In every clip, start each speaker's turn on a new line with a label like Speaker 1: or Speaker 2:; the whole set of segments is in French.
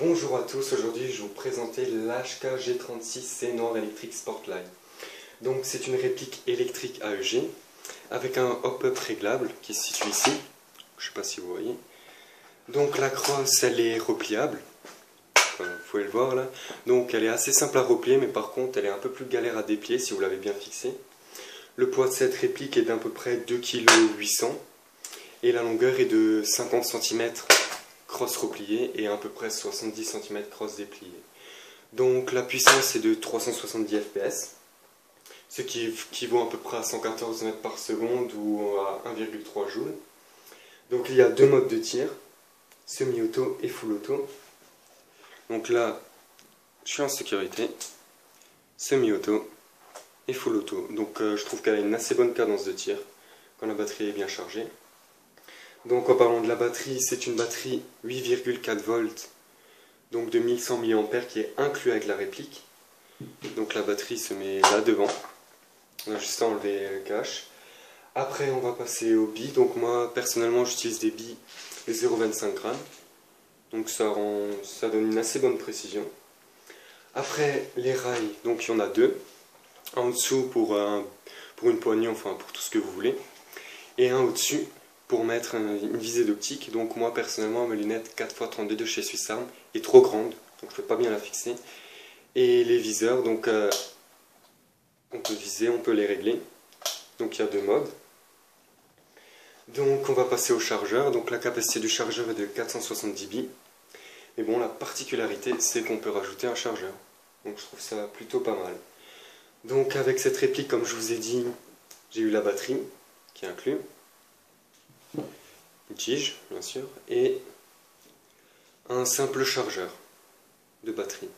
Speaker 1: Bonjour à tous, aujourd'hui je vais vous présenter l'HK G36 C-Nord Electric Sportline. Donc c'est une réplique électrique AEG avec un hop-up réglable qui se situe ici, je ne sais pas si vous voyez. Donc la crosse elle est repliable, vous pouvez le voir là. Donc elle est assez simple à replier, mais par contre elle est un peu plus galère à déplier si vous l'avez bien fixée. Le poids de cette réplique est d'à peu près 2,8 kg et la longueur est de 50 cm crosse repliée et à peu près 70 cm crosse dépliée. Donc la puissance est de 370 fps, ce qui équivaut à peu près à 114 mètres par seconde ou à 1,3 joules. Donc il y a deux modes de tir, semi-auto et full auto. Donc là, je suis en sécurité, semi-auto et full auto. Donc je trouve qu'elle a une assez bonne cadence de tir quand la batterie est bien chargée. Donc en parlant de la batterie, c'est une batterie 8,4 volts, donc de 1100 mAh qui est inclus avec la réplique. Donc la batterie se met là devant, on a juste à enlever le cache. Après on va passer aux billes, donc moi personnellement j'utilise des billes de 0,25 g, donc ça donne une assez bonne précision. Après les rails, donc il y en a deux, en dessous pour une poignée, enfin pour tout ce que vous voulez, et un au-dessus pour mettre une visée d'optique. Donc moi personnellement mes lunettes 4x32 de chez Swissarm est trop grande, donc je ne peux pas bien la fixer. Et les viseurs, donc on peut viser, on peut les régler. Donc il y a deux modes. Donc on va passer au chargeur. Donc la capacité du chargeur est de 470 billes. Mais bon, la particularité c'est qu'on peut rajouter un chargeur. Donc je trouve ça plutôt pas mal. Donc avec cette réplique, comme je vous ai dit, j'ai eu la batterie qui est inclue, une tige bien sûr, et un simple chargeur de batterie.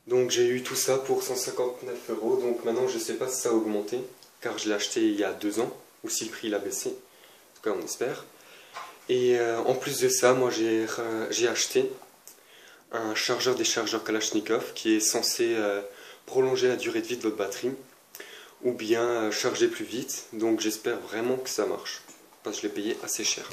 Speaker 1: Donc j'ai eu tout ça pour 159 €, donc maintenant je ne sais pas si ça a augmenté, car je l'ai acheté il y a 2 ans, ou si le prix a baissé, en tout cas on espère. Et en plus de ça, moi j'ai acheté un chargeur des chargeurs Kalachnikov qui est censé prolonger la durée de vie de votre batterie, ou bien charger plus vite, donc j'espère vraiment que ça marche, parce que je l'ai payé assez cher.